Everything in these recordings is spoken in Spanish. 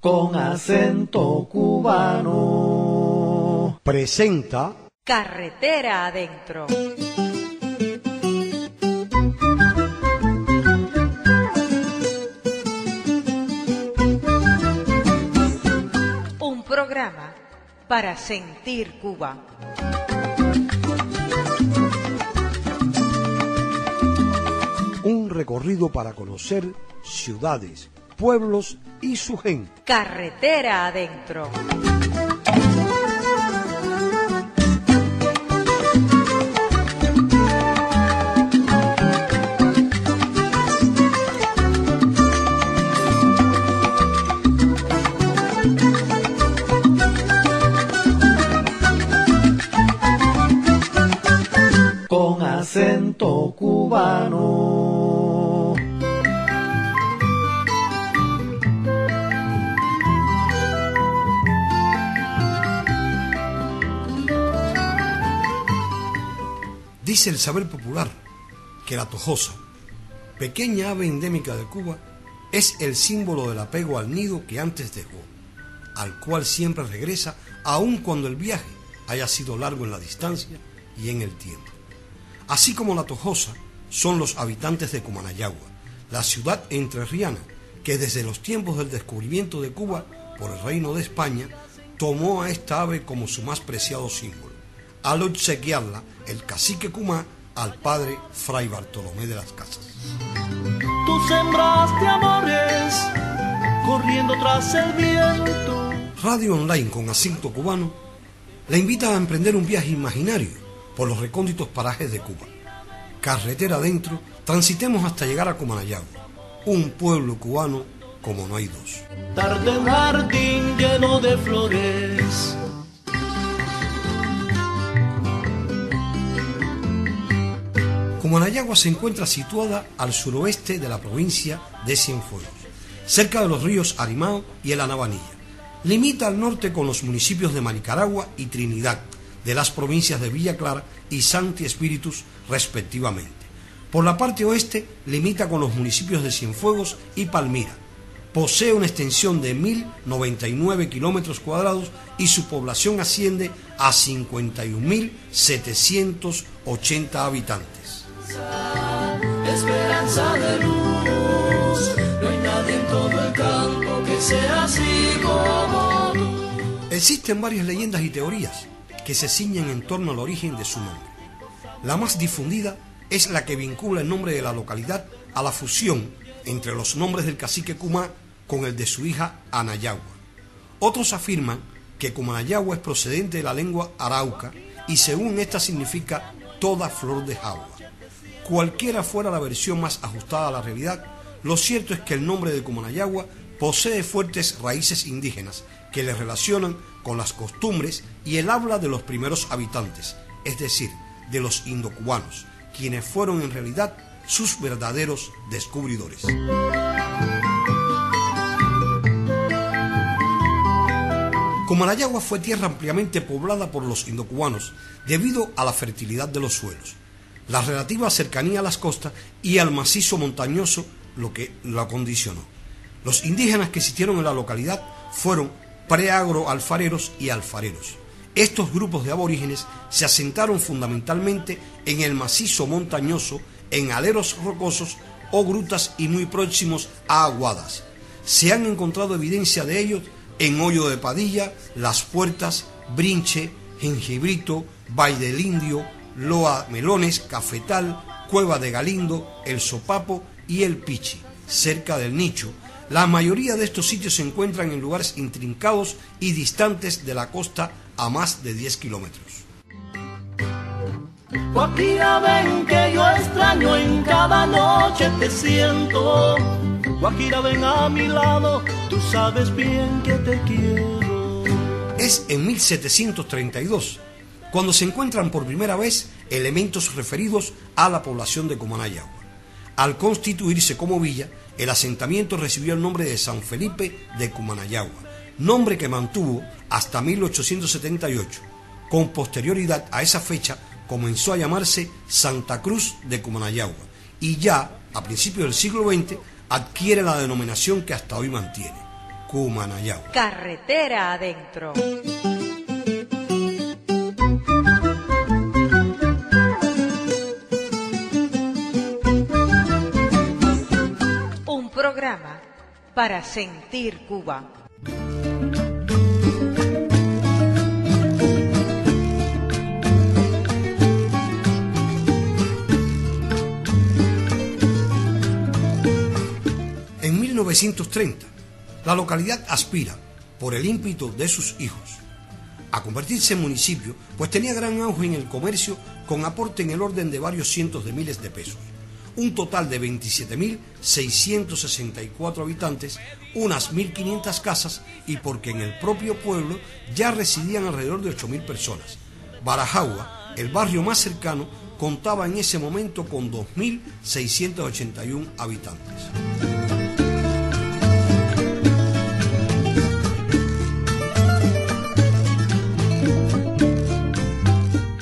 con acento cubano. Presenta Carretera Adentro. Un programa para sentir Cuba. Un recorrido para conocer ciudades, pueblos y su gente. Carretera Adentro. Con acento cubano. Dice el saber popular que la tojosa, pequeña ave endémica de Cuba, es el símbolo del apego al nido que antes dejó, al cual siempre regresa aun cuando el viaje haya sido largo en la distancia y en el tiempo. Así como la tojosa son los habitantes de Cumanayagua, la ciudad entrerriana que desde los tiempos del descubrimiento de Cuba por el Reino de España tomó a esta ave como su más preciado símbolo, al obsequiarla el cacique Cumá al padre Fray Bartolomé de las Casas. Tú sembraste amores corriendo tras el viento. Radio Online con acento cubano la invita a emprender un viaje imaginario por los recónditos parajes de Cuba. Carretera adentro, transitemos hasta llegar a Cumanayagua, un pueblo cubano como no hay dos. Tarde un jardín lleno de flores. Cumanayagua se encuentra situada al suroeste de la provincia de Cienfuegos, cerca de los ríos Arimao y el Anabanilla. Limita al norte con los municipios de Manicaragua y Trinidad, de las provincias de Villa Clara y Santi Espíritus, respectivamente. Por la parte oeste limita con los municipios de Cienfuegos y Palmira. Posee una extensión de 1.099 kilómetros cuadrados y su población asciende a 51.780 habitantes. Esperanza de luz, no hay nadie en todo el campo que sea así como tú. Existen varias leyendas y teorías que se ciñen en torno al origen de su nombre. La más difundida es la que vincula el nombre de la localidad a la fusión entre los nombres del cacique Cumá con el de su hija Anayagua. Otros afirman que Cumanayagua es procedente de la lengua arauca y según esta significa toda flor de jagua. Cualquiera fuera la versión más ajustada a la realidad, lo cierto es que el nombre de Cumanayagua posee fuertes raíces indígenas que le relacionan con las costumbres y el habla de los primeros habitantes, es decir, de los indocubanos, quienes fueron en realidad sus verdaderos descubridores. Cumanayagua fue tierra ampliamente poblada por los indocubanos debido a la fertilidad de los suelos, la relativa cercanía a las costas y al macizo montañoso, lo que lo acondicionó. Los indígenas que existieron en la localidad fueron preagroalfareros y alfareros. Estos grupos de aborígenes se asentaron fundamentalmente en el macizo montañoso, en aleros rocosos o grutas y muy próximos a aguadas. Se han encontrado evidencia de ellos en Hoyo de Padilla, Las Puertas, Brinche, Jengibrito, Valle del Indio, Loa Melones, Cafetal, Cueva de Galindo, El Sopapo y El Pichi, cerca del Nicho. La mayoría de estos sitios se encuentran en lugares intrincados y distantes de la costa a más de 10 kilómetros. Guajira, ven que yo extraño, en cada noche te siento. Guajira, ven a mi lado, tú sabes bien que te quiero. Es en 1732 cuando se encuentran por primera vez elementos referidos a la población de Cumanayagua. Al constituirse como villa, el asentamiento recibió el nombre de San Felipe de Cumanayagua, nombre que mantuvo hasta 1878. Con posterioridad a esa fecha comenzó a llamarse Santa Cruz de Cumanayagua y ya a principios del siglo XX adquiere la denominación que hasta hoy mantiene. Cumanayagua. Carretera adentro. Un programa para sentir Cuba. En 1930, la localidad aspira, por el ímpetu de sus hijos, a convertirse en municipio, pues tenía gran auge en el comercio con aporte en el orden de varios cientos de miles de pesos. Un total de 27.664 habitantes, unas 1.500 casas y porque en el propio pueblo ya residían alrededor de 8.000 personas. Barajagua, el barrio más cercano, contaba en ese momento con 2.681 habitantes.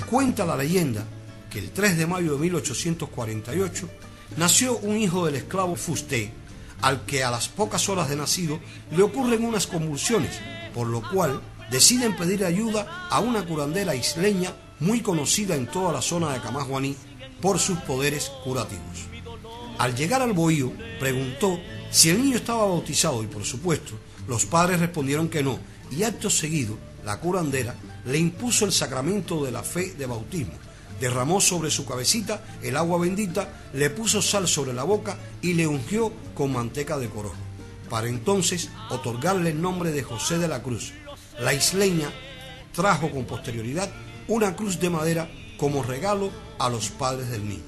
Cuenta la leyenda que el 3 de mayo de 1848 nació un hijo del esclavo Fusté, al que a las pocas horas de nacido le ocurren unas convulsiones, por lo cual deciden pedir ayuda a una curandera isleña muy conocida en toda la zona de Camajuaní por sus poderes curativos. Al llegar al bohío, preguntó si el niño estaba bautizado y, por supuesto, los padres respondieron que no, y acto seguido, la curandera le impuso el sacramento de la fe de bautismo, derramó sobre su cabecita el agua bendita, le puso sal sobre la boca y le ungió con manteca de corojo, para entonces otorgarle el nombre de José de la Cruz. La isleña trajo con posterioridad una cruz de madera como regalo a los padres del niño.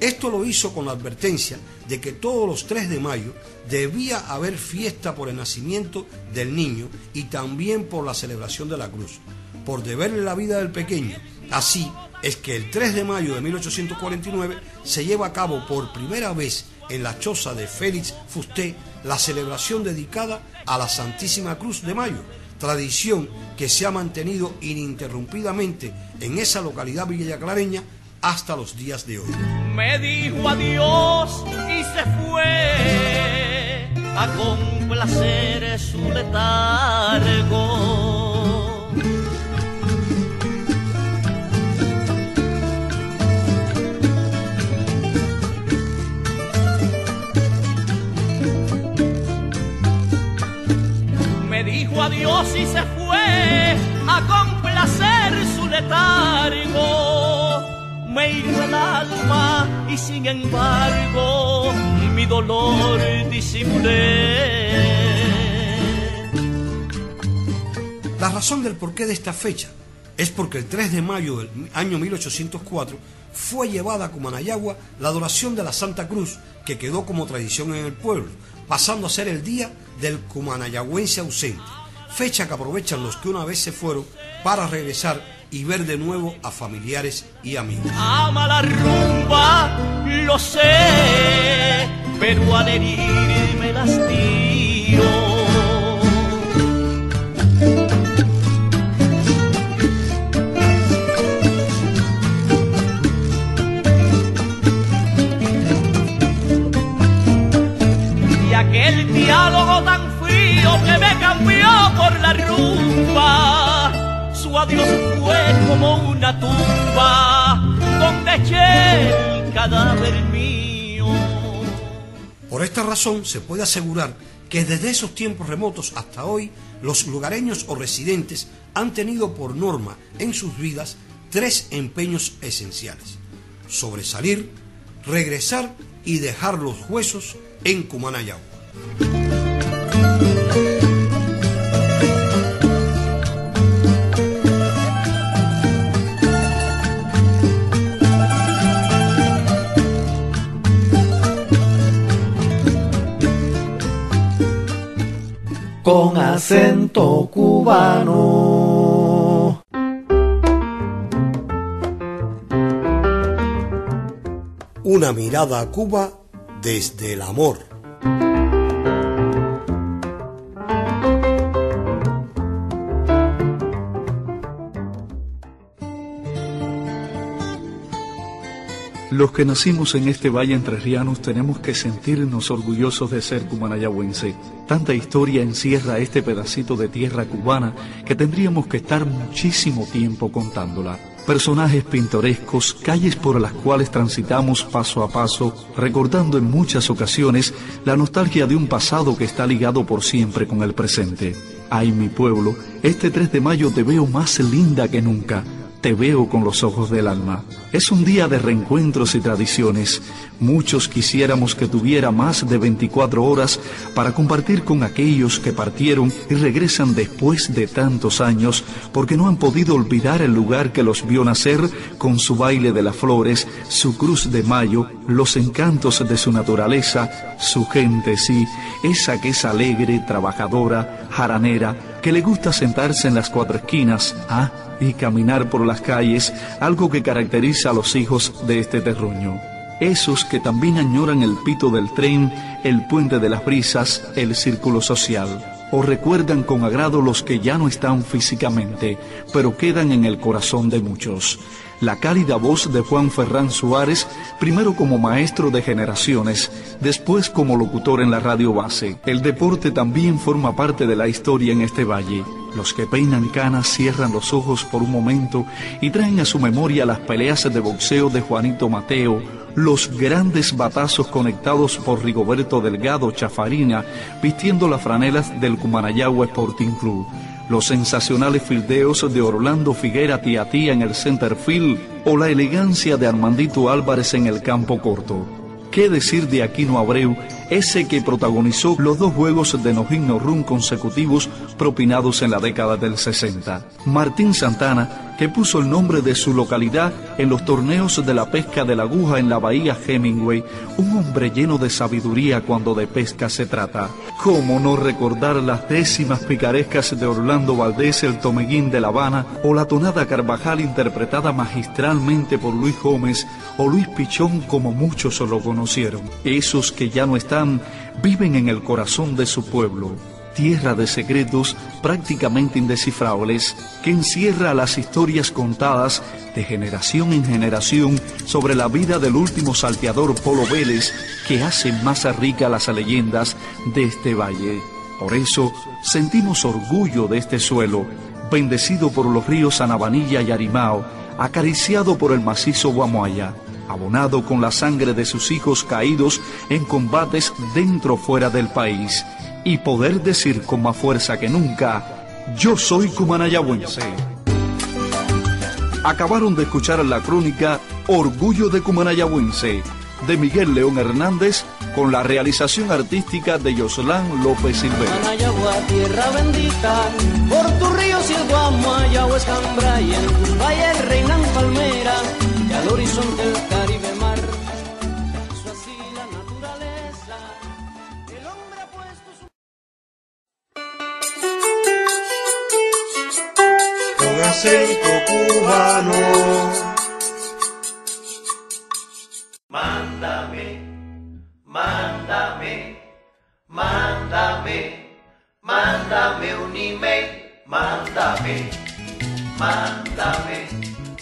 Esto lo hizo con la advertencia de que todos los 3 de mayo debía haber fiesta por el nacimiento del niño y también por la celebración de la cruz, por deberle la vida del pequeño. Así es que el 3 de mayo de 1849 se lleva a cabo por primera vez en la choza de Félix Fusté la celebración dedicada a la Santísima Cruz de Mayo, tradición que se ha mantenido ininterrumpidamente en esa localidad villaclareña hasta los días de hoy. Me dijo adiós y se fue a complacer su letargo. Me dijo adiós y se fue a complacer su letargo. Me hirió el alma y sin embargo mi dolor disimulé. La razón del porqué de esta fecha es porque el 3 de mayo del año 1804 fue llevada a Cumanayagua la adoración de la Santa Cruz, que quedó como tradición en el pueblo, pasando a ser el día del cumanayagüense ausente, fecha que aprovechan los que una vez se fueron para regresar y ver de nuevo a familiares y amigos. Ama la rumba, lo sé, pero al herirme el hastío. Y aquel diálogo tan frío que me cambió por la rumba, su adiós fue como una tumba donde eché el cadáver mío. Por esta razón se puede asegurar que desde esos tiempos remotos hasta hoy los lugareños o residentes han tenido por norma en sus vidas 3 empeños esenciales: sobresalir, regresar y dejar los huesos en Cumanayagua. Con acento cubano. Una mirada a Cuba desde el amor. Los que nacimos en este valle entrerrianos tenemos que sentirnos orgullosos de ser cumanayagüense. Tanta historia encierra este pedacito de tierra cubana que tendríamos que estar muchísimo tiempo contándola. Personajes pintorescos, calles por las cuales transitamos paso a paso, recordando en muchas ocasiones la nostalgia de un pasado que está ligado por siempre con el presente. Ay, mi pueblo, este 3 de mayo te veo más linda que nunca. Te veo con los ojos del alma. Es un día de reencuentros y tradiciones. Muchos quisiéramos que tuviera más de 24 horas para compartir con aquellos que partieron y regresan después de tantos años porque no han podido olvidar el lugar que los vio nacer con su baile de las flores, su cruz de mayo, los encantos de su naturaleza, su gente, sí, esa que es alegre, trabajadora, jaranera, que le gusta sentarse en las 4 esquinas, y caminar por las calles, algo que caracteriza a los hijos de este terruño. Esos que también añoran el pito del tren, el puente de las brisas, el círculo social. O recuerdan con agrado los que ya no están físicamente, pero quedan en el corazón de muchos. La cálida voz de Juan Ferrán Suárez, primero como maestro de generaciones, después como locutor en la radio base. El deporte también forma parte de la historia en este valle. Los que peinan canas cierran los ojos por un momento y traen a su memoria las peleas de boxeo de Juanito Mateo, los grandes batazos conectados por Rigoberto Delgado Chafarina, vistiendo las franelas del Cumanayagua Sporting Club, los sensacionales fildeos de Orlando Figuera Tía Tía en el center field o la elegancia de Armandito Álvarez en el campo corto. ¿Qué decir de Aquino Abreu, ese que protagonizó los 2 juegos de no-hit no-run consecutivos propinados en la década del 60? Martín Santana, que puso el nombre de su localidad en los torneos de la pesca de la aguja en la bahía Hemingway, un hombre lleno de sabiduría cuando de pesca se trata. ¿Cómo no recordar las décimas picarescas de Orlando Valdés, el Tomeguín de La Habana, o la tonada Carvajal interpretada magistralmente por Luis Gómez o Luis Pichón como muchos lo conocieron? Esos que ya no están, viven en el corazón de su pueblo. Tierra de secretos prácticamente indescifrables que encierra las historias contadas de generación en generación sobre la vida del último salteador Polo Vélez, que hace más rica las leyendas de este valle. Por eso sentimos orgullo de este suelo, bendecido por los ríos Anabanilla y Arimao, acariciado por el macizo Guamoaya, abonado con la sangre de sus hijos caídos en combates dentro o fuera del país, y poder decir con más fuerza que nunca: yo soy cumanayagüense. Acabaron de escuchar la crónica Orgullo de Cumanayagüense, de Miguel León Hernández, con la realización artística de Yoslán López Silvera. Cumanayagua, tierra bendita, por tus ríos y el Guamoayagua escambra, y en tus valles reinan palmeras, y al horizonte el Caribe mar. Eso así la naturaleza, el hombre ha puesto su... Con acento cubano. Mándame, mándame, mándame, mándame un email, mándame, mándame.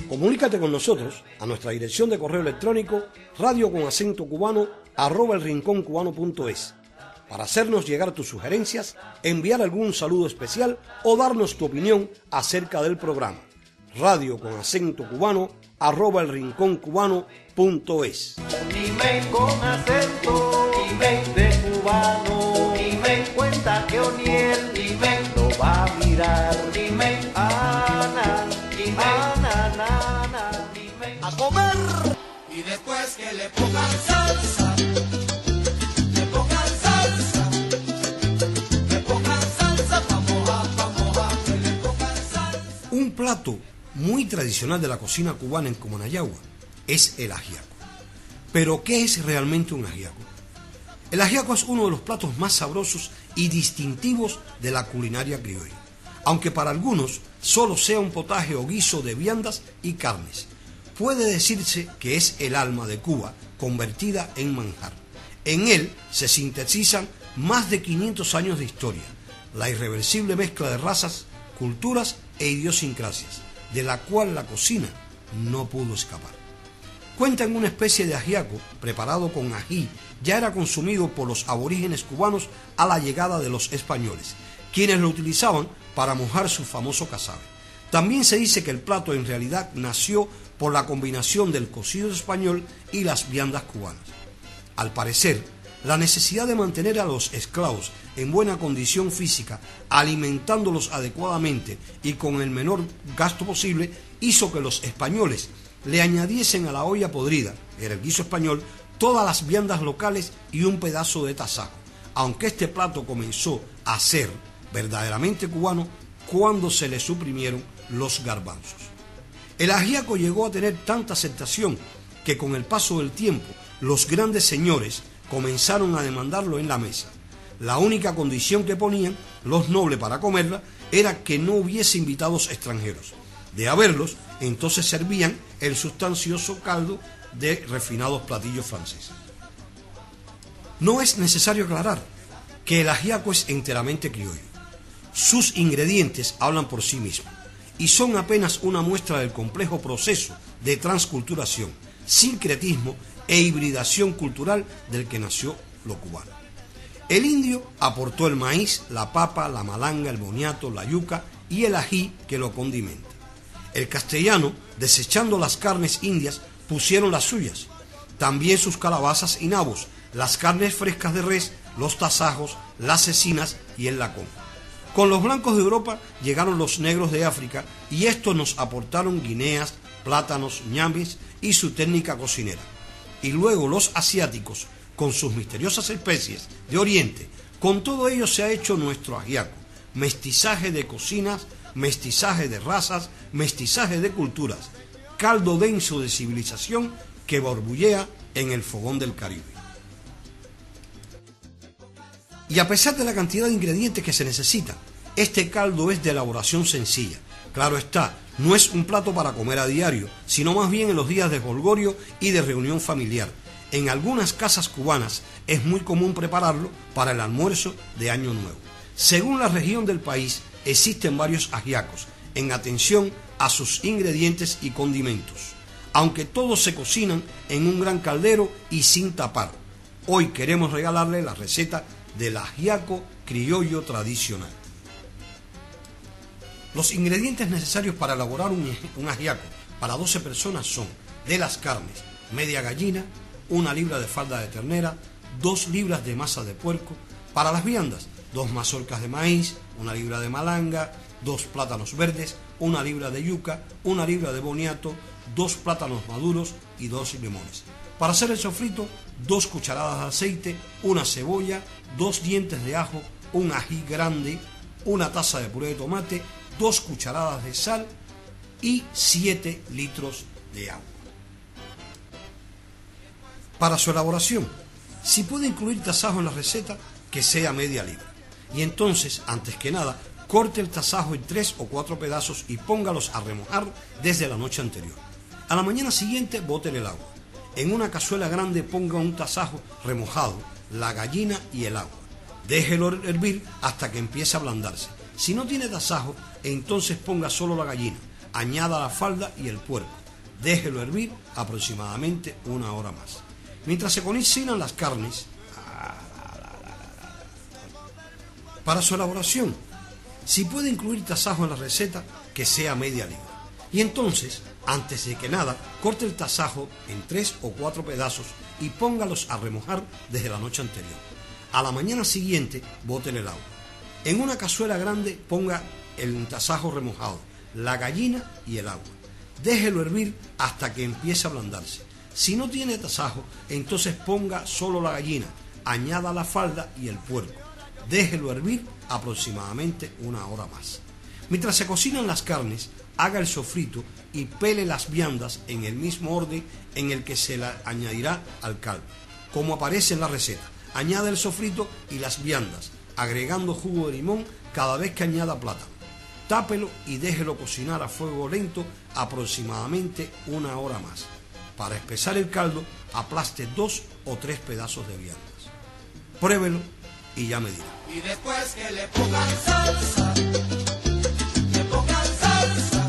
Comunícate con nosotros a nuestra dirección de correo electrónico radio@elrinconcubano.es para hacernos llegar tus sugerencias, enviar algún saludo especial o darnos tu opinión acerca del programa. radio@elrinconcubano.es. Un email con acento, email de cubano, email cuenta que Oniel, email lo va a mirar, email Ana, email email a comer. Y después que le pongan salsa, le pongan salsa, le pongan salsa, vamos a, que le pongan salsa. Un plato muy tradicional de la cocina cubana en Cumanayagua es el ajiaco. Pero, ¿qué es realmente un ajiaco? El ajiaco es uno de los platos más sabrosos y distintivos de la culinaria criolla, aunque para algunos solo sea un potaje o guiso de viandas y carnes. Puede decirse que es el alma de Cuba convertida en manjar. En él se sintetizan más de 500 años de historia, la irreversible mezcla de razas, culturas e idiosincrasias, de la cual la cocina no pudo escapar. Cuentan una especie de ajiaco preparado con ají, ya era consumido por los aborígenes cubanos a la llegada de los españoles, quienes lo utilizaban para mojar su famoso casabe. También se dice que el plato en realidad nació por la combinación del cocido español y las viandas cubanas. Al parecer, la necesidad de mantener a los esclavos en buena condición física, alimentándolos adecuadamente y con el menor gasto posible, hizo que los españoles le añadiesen a la olla podrida, era el guiso español, todas las viandas locales y un pedazo de tasajo, aunque este plato comenzó a ser verdaderamente cubano cuando se le suprimieron los garbanzos. El ajiaco llegó a tener tanta aceptación que con el paso del tiempo los grandes señores comenzaron a demandarlo en la mesa. La única condición que ponían los nobles para comerla era que no hubiese invitados extranjeros. De haberlos, entonces servían el sustancioso caldo de refinados platillos franceses. No es necesario aclarar que el ajiaco es enteramente criollo. Sus ingredientes hablan por sí mismos y son apenas una muestra del complejo proceso de transculturación, sincretismo e hibridación cultural del que nació lo cubano. El indio aportó el maíz, la papa, la malanga, el boniato, la yuca y el ají que lo condimenta. El castellano, desechando las carnes indias, pusieron las suyas, también sus calabazas y nabos, las carnes frescas de res, los tasajos, las cecinas y el lacón. Con los blancos de Europa llegaron los negros de África y estos nos aportaron guineas, plátanos, ñames y su técnica cocinera. Y luego los asiáticos, con sus misteriosas especies de Oriente, con todo ello se ha hecho nuestro ajiaco, mestizaje de cocinas, mestizaje de razas, mestizaje de culturas, caldo denso de civilización que borbullea en el fogón del Caribe. Y a pesar de la cantidad de ingredientes que se necesitan, este caldo es de elaboración sencilla. Claro está, no es un plato para comer a diario, sino más bien en los días de jolgorio y de reunión familiar. En algunas casas cubanas es muy común prepararlo para el almuerzo de Año Nuevo. Según la región del país, existen varios ajiacos, en atención a sus ingredientes y condimentos, aunque todos se cocinan en un gran caldero y sin tapar. Hoy queremos regalarle la receta del ajiaco criollo tradicional. Los ingredientes necesarios para elaborar un ajiaco para 12 personas son: de las carnes, media gallina, 1 libra de falda de ternera, 2 libras de masa de puerco. Para las viandas, 2 mazorcas de maíz, 1 libra de malanga, 2 plátanos verdes, 1 libra de yuca, 1 libra de boniato, 2 plátanos maduros y 2 limones. Para hacer el sofrito, 2 cucharadas de aceite, 1 cebolla, 2 dientes de ajo, un ají grande, 1 taza de puré de tomate, 2 cucharadas de sal y 7 litros de agua. Para su elaboración, si puede incluir tasajo en la receta, que sea media libra. Y entonces, antes que nada, corte el tasajo en 3 o 4 pedazos y póngalos a remojar desde la noche anterior. A la mañana siguiente, boten el agua. En una cazuela grande ponga un tasajo remojado, la gallina y el agua. Déjelo hervir hasta que empiece a ablandarse. Si no tiene tasajo, entonces ponga solo la gallina, añada la falda y el puerco. Déjelo hervir aproximadamente 1 hora más. Mientras se cocinan las carnes, para su elaboración, si puede incluir tasajo en la receta, que sea media libra. Y entonces, antes de que nada, corte el tasajo en 3 o 4 pedazos y póngalos a remojar desde la noche anterior. A la mañana siguiente, boten el agua. En una cazuela grande ponga el tasajo remojado, la gallina y el agua. Déjelo hervir hasta que empiece a ablandarse. Si no tiene tasajo, entonces ponga solo la gallina, añada la falda y el puerco. Déjelo hervir aproximadamente 1 hora más. Mientras se cocinan las carnes, haga el sofrito y pele las viandas en el mismo orden en el que se la añadirá al caldo, como aparece en la receta. Añade el sofrito y las viandas, agregando jugo de limón cada vez que añada plátano. Tápelo y déjelo cocinar a fuego lento aproximadamente 1 hora más. Para espesar el caldo, aplaste 2 o 3 pedazos de viandas. Pruébelo y ya me dirá. Y después que le pongan salsa, le pongan salsa,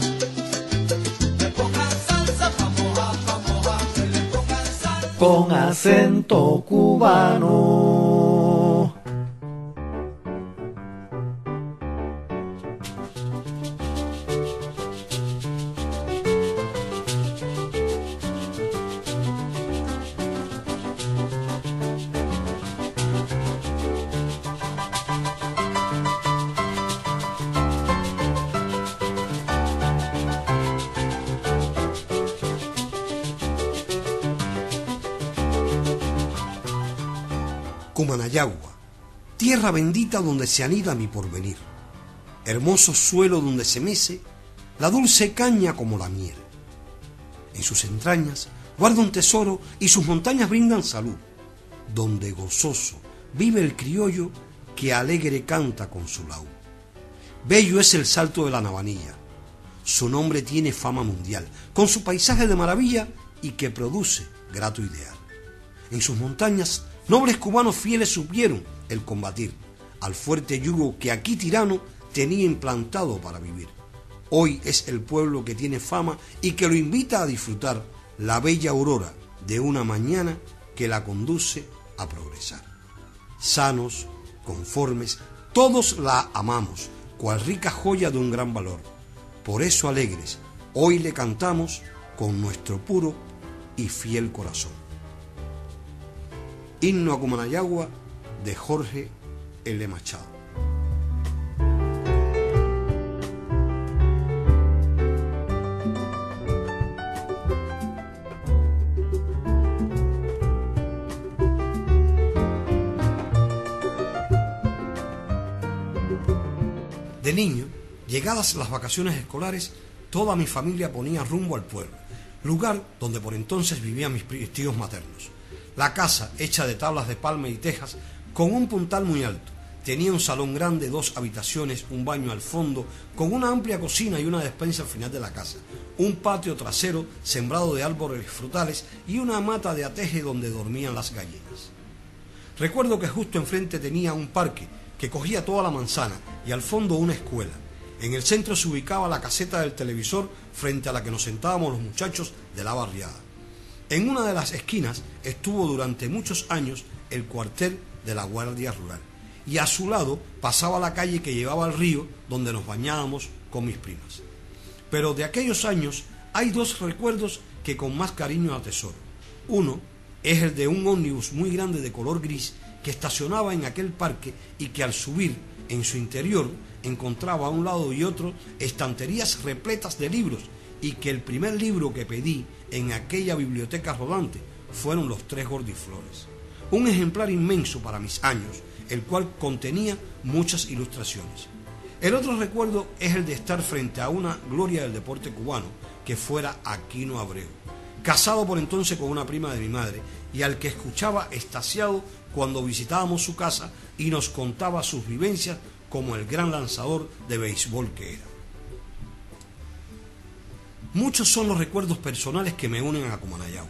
le pongan salsa pa' mojar, que le con acento cubano. Cumanayagua, tierra bendita donde se anida mi porvenir, hermoso suelo donde se mece la dulce caña como la miel. En sus entrañas guarda un tesoro y sus montañas brindan salud, donde gozoso vive el criollo que alegre canta con su laúd. Bello es el Salto de la Navanilla, su nombre tiene fama mundial, con su paisaje de maravilla y que produce grato ideal. En sus montañas nobles cubanos fieles supieron el combatir al fuerte yugo que aquí tirano tenía implantado para vivir. Hoy es el pueblo que tiene fama y que lo invita a disfrutar la bella aurora de una mañana que la conduce a progresar. Sanos, conformes, todos la amamos, cual rica joya de un gran valor. Por eso alegres, hoy le cantamos con nuestro puro y fiel corazón. Himno a Cumanayagua de Jorge L. Machado. De niño, llegadas las vacaciones escolares, toda mi familia ponía rumbo al pueblo, lugar donde por entonces vivían mis tíos maternos. La casa, hecha de tablas de palma y tejas, con un puntal muy alto, tenía un salón grande, 2 habitaciones, un baño al fondo, con una amplia cocina y una despensa al final de la casa, un patio trasero sembrado de árboles frutales y una mata de ateje donde dormían las gallinas. Recuerdo que justo enfrente tenía un parque que cogía toda la manzana y al fondo una escuela. En el centro se ubicaba la caseta del televisor frente a la que nos sentábamos los muchachos de la barriada. En una de las esquinas estuvo durante muchos años el cuartel de la Guardia Rural y a su lado pasaba la calle que llevaba al río donde nos bañábamos con mis primas. Pero de aquellos años hay 2 recuerdos que con más cariño atesoro. Uno es el de un ómnibus muy grande de color gris que estacionaba en aquel parque y que al subir en su interior encontraba a un lado y otro estanterías repletas de libros y que el primer libro que pedí en aquella biblioteca rodante fueron Los 3 Gordiflores. Un ejemplar inmenso para mis años, el cual contenía muchas ilustraciones. El otro recuerdo es el de estar frente a una gloria del deporte cubano, que fuera Aquino Abreu, casado por entonces con una prima de mi madre, y al que escuchaba extasiado cuando visitábamos su casa y nos contaba sus vivencias como el gran lanzador de béisbol que era. Muchos son los recuerdos personales que me unen a Cumanayagua,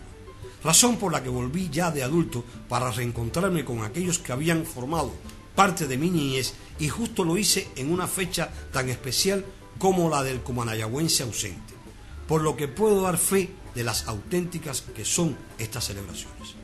razón por la que volví ya de adulto para reencontrarme con aquellos que habían formado parte de mi niñez, y justo lo hice en una fecha tan especial como la del cumanayagüense ausente, por lo que puedo dar fe de las auténticas que son estas celebraciones.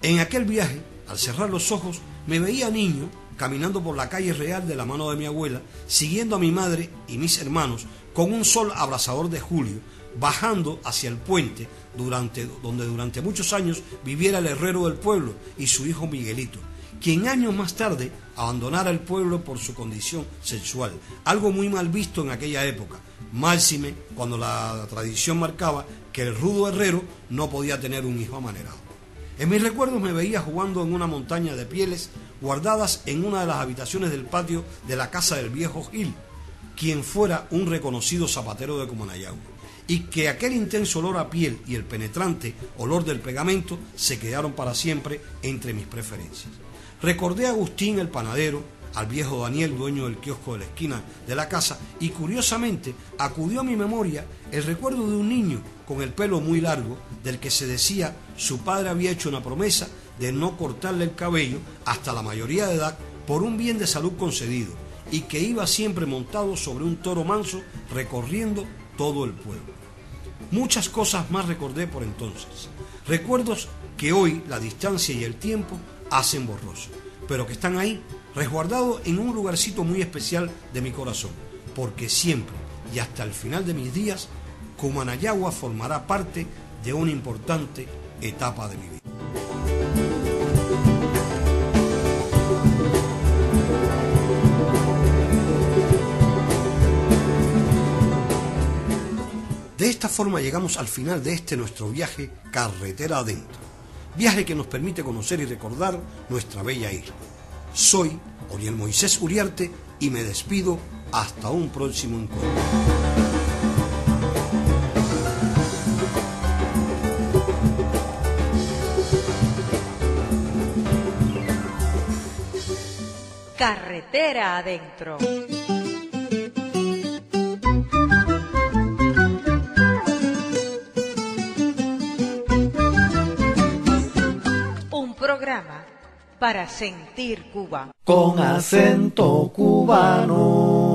En aquel viaje, al cerrar los ojos, me veía niño caminando por la calle real de la mano de mi abuela, siguiendo a mi madre y mis hermanos con un sol abrasador de julio, bajando hacia el puente donde durante muchos años viviera el herrero del pueblo y su hijo Miguelito, quien años más tarde abandonara el pueblo por su condición sexual, algo muy mal visto en aquella época, máxime cuando la tradición marcaba que el rudo herrero no podía tener un hijo amanerado. En mis recuerdos me veía jugando en una montaña de pieles guardadas en una de las habitaciones del patio de la casa del viejo Gil, quien fuera un reconocido zapatero de Cumanayagua, y que aquel intenso olor a piel y el penetrante olor del pegamento se quedaron para siempre entre mis preferencias. Recordé a Agustín el panadero, al viejo Daniel, dueño del kiosco de la esquina de la casa, y curiosamente acudió a mi memoria el recuerdo de un niño con el pelo muy largo, del que se decía su padre había hecho una promesa de no cortarle el cabello hasta la mayoría de edad por un bien de salud concedido, y que iba siempre montado sobre un toro manso recorriendo todo el pueblo. Muchas cosas más recordé por entonces, recuerdos que hoy la distancia y el tiempo hacen borroso, pero que están ahí, resguardados en un lugarcito muy especial de mi corazón, porque siempre y hasta el final de mis días, Cumanayagua formará parte de una importante etapa de mi vida. De esta forma llegamos al final de este nuestro viaje carretera adentro, viaje que nos permite conocer y recordar nuestra bella isla. Soy Oriel Moisés Uriarte y me despido hasta un próximo encuentro. Carretera adentro. Un programa para sentir Cuba. Con acento cubano.